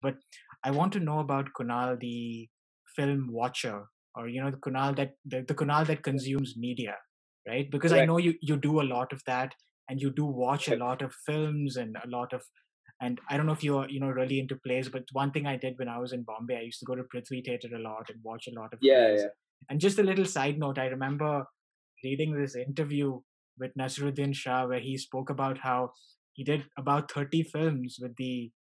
But I want to know about Kunal, the film watcher, or the Kunal the Kunal that consumes media, right? Because I Correct. know you do a lot of that, and you do watch a Correct. lot of films and a lot of. And I don't know if you're really into plays, but one thing I did when I was in Bombay, I used to go to Prithvi Theatre a lot and watch a lot of Yeah, plays. yeah. And just a little side note, I remember reading this interview with Nasruddin Shah where he spoke about how he did about 30 films with the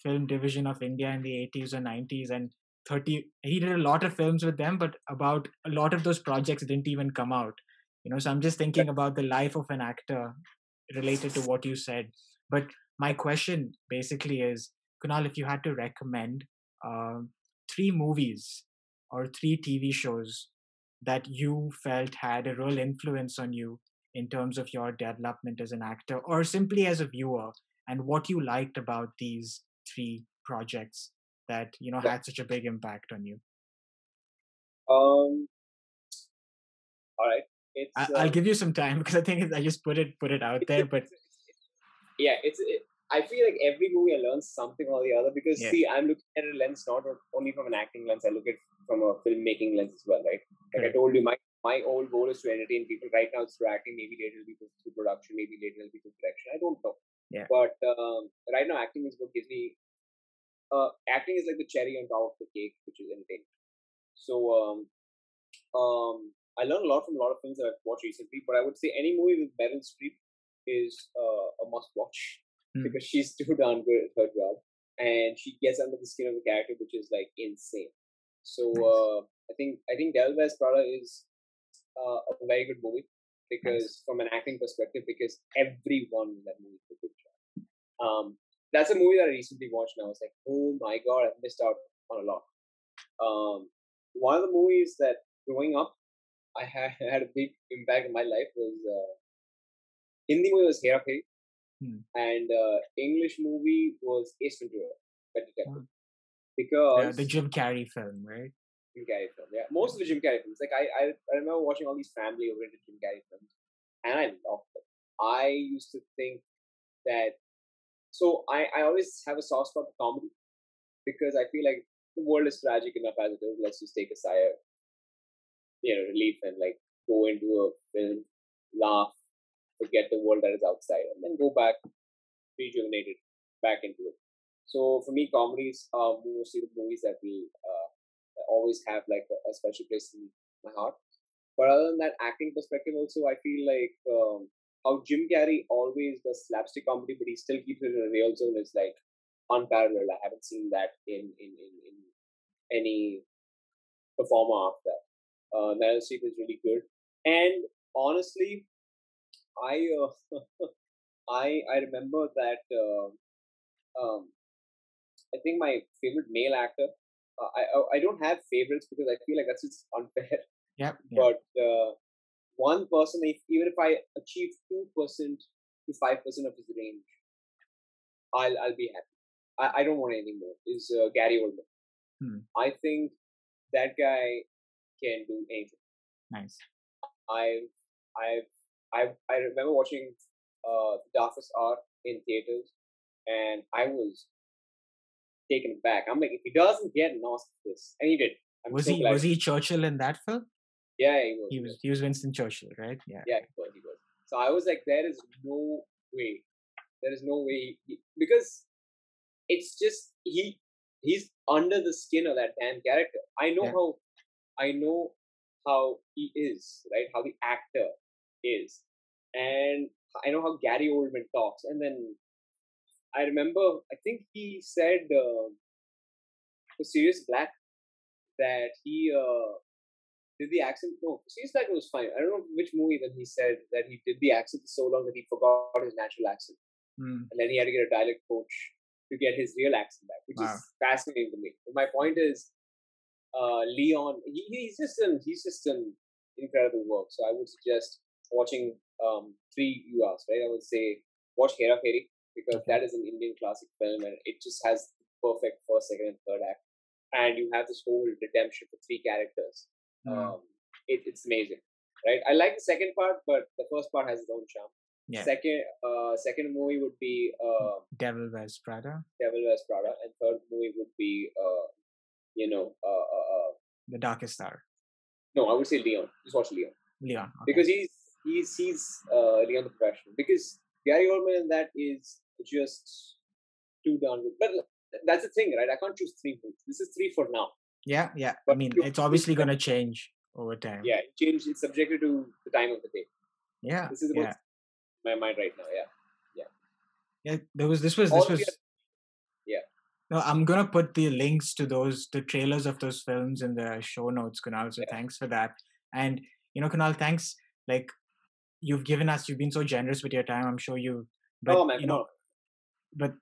film division of India in the 80s or 90s, and 30 he did a lot of films with them, but about a lot of those projects didn't even come out. So I'm just thinking Correct. about the life of an actor related to what you said. But my question basically is, Kunal, if you had to recommend um, three movies or three TV shows that you felt had a real influence on you in terms of your development as an actor or simply as a viewer, and what you liked about these three projects that Right. had such a big impact on you. Um. All right. It's I'll give you some time because I think I just put it out it's there, a, but yeah. I feel like every movie I learn something or the other because yeah, see, I'm looking at a lens not only from an acting lens. I look at from a filmmaking lens as well, right? Like I correct. told you, my whole goal is to entertain people. Right now, it's through acting. Maybe later it'll be through production. Maybe later it'll be through direction. I don't know. Yeah, But right now, acting is what gives me. Acting is like the cherry on top of the cake, which is entertainment. So I learned a lot from a lot of films that I've watched recently, but I would say any movie with Meryl Streep is a must watch hmm. because she's too darn good at her job and she gets under the skin of the character, which is like insane. So Nice, I think Devil Wears Prada is a very good movie nice. because from an acting perspective, because everyone in that movie did a good job. That's a movie that I recently watched and I was like, oh my god, I've missed out on a lot. One of the movies that growing up I had a big impact in my life was Hindi movie was Hera Pheri Hmm. and English movie was Ace Ventura, Pet Detective. Wow. The Because Jim Carrey film, right? Jim Carrey film, yeah, most of the Jim Carrey films. Like I remember watching all these family oriented Jim Carrey films, and I loved them. I used to think that I always have a soft spot for comedy because I feel like the world is tragic enough as it is. Let's just take a sigh of relief and like go into a film, laugh, forget the world that is outside, and then go back rejuvenated back into it. So for me, comedies are mostly the movies that will always have like a special place in my heart. But other than that, acting perspective also, I feel like how Jim Carrey always does slapstick comedy, but he still keeps it in a real zone is like unparalleled. I haven't seen that in any performer after that. Meryl Streep is really good, and honestly, I I remember that um, I think my favorite male actor. I don't have favorites because I feel like that's just unfair. Yep, yep. But one person, even if I achieve 2% to 5% of his range, I'll be happy. I don't want anything more. Is Gary Oldman? Hmm. I think that guy can do anything. Nice. I I I remember watching The Darkest Hour in theaters, and I was taken back. I'm like, if he doesn't get an Oscar for this, and he did, I'm Was so he glad. was he Churchill in that film? Yeah, he was. He He was was. he was Winston Churchill, right? Yeah. Yeah, he was. He was. So I was like, there is no way. There is no way because it's just he's under the skin of that damn character. Yeah. I know how he is, right? How the actor is, and I know how Gary Oldman talks. And then I remember, I think he said for Sirius Black that he did the accent. No, Sirius Black was fine. I don't know which movie that he said that he did the accent so long that he forgot his natural accent, Hmm. and then he had to get a dialect coach to get his real accent back, which is Wow. fascinating to me. But my point is, Leon, he's just an incredible work. So I would suggest watching three you asked, right? I would say watch Hera Fairy because Okay. that is an Indian classic film and it just has the perfect first, second, and third act. And you have this whole redemption for three characters. Hmm. Um, it's amazing, right? I like the second part, but the first part has its own charm. Yeah. Second movie would be Devil Wears Prada. Devil Wears Prada, and third movie would be you know The Darkest Star. no, I would say Leon. Just watch Leon Leon. Okay. because he's Leon the Professional, because Gary Oldman in that is just too darn good. But that's the thing, right? I can't choose three movies. This is three for now. Yeah, yeah. I But mean, you it's choose obviously them. going to change over time. Yeah, it change. It's subjected to the time of the day. Yeah, This is what's in my mind right now. yeah. This was All three. Yeah. No, I'm gonna put the links to the trailers of those films in the show notes, Kunal. So Yeah. thanks for that. And Kunal, thanks. Like you've been so generous with your time. I'm sure you. But Oh man, come on. but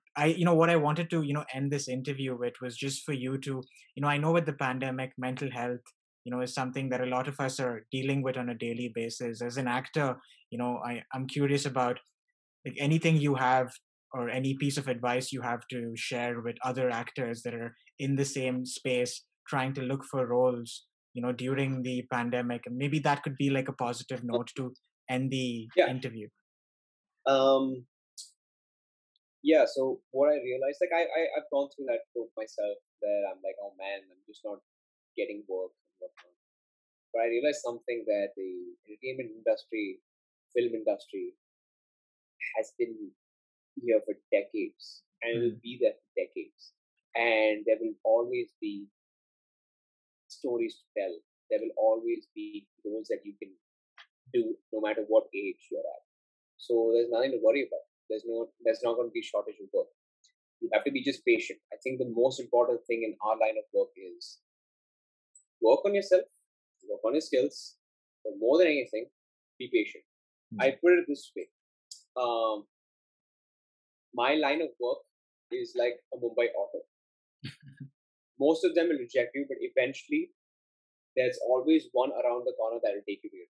what I wanted to end this interview with was just for you to I know with the pandemic, mental health is something that a lot of us are dealing with on a daily basis. As an actor, I'm curious about like anything you have or any piece of advice you have to share with other actors that are in the same space trying to look for roles during the pandemic, and maybe that could be like a positive note to end the Yeah. interview. Yeah. So what I realized, like I've gone through that trope myself, that I'm like, oh man, I'm just not getting work and whatnot. But I realized something, that the entertainment industry, film industry, has been here for decades, and it will be there for decades. And there will always be stories to tell. There will always be roles that you can do, no matter what age you're at. So there's nothing to worry about. There's not going to be shortage of work. You have to be just patient. I think the most important thing in our line of work is work on yourself, work on your skills, but more than anything, be patient. I put it this way. My line of work is like a Mumbai auto. Most of them will reject you, but eventually there's always one around the corner that will take you to your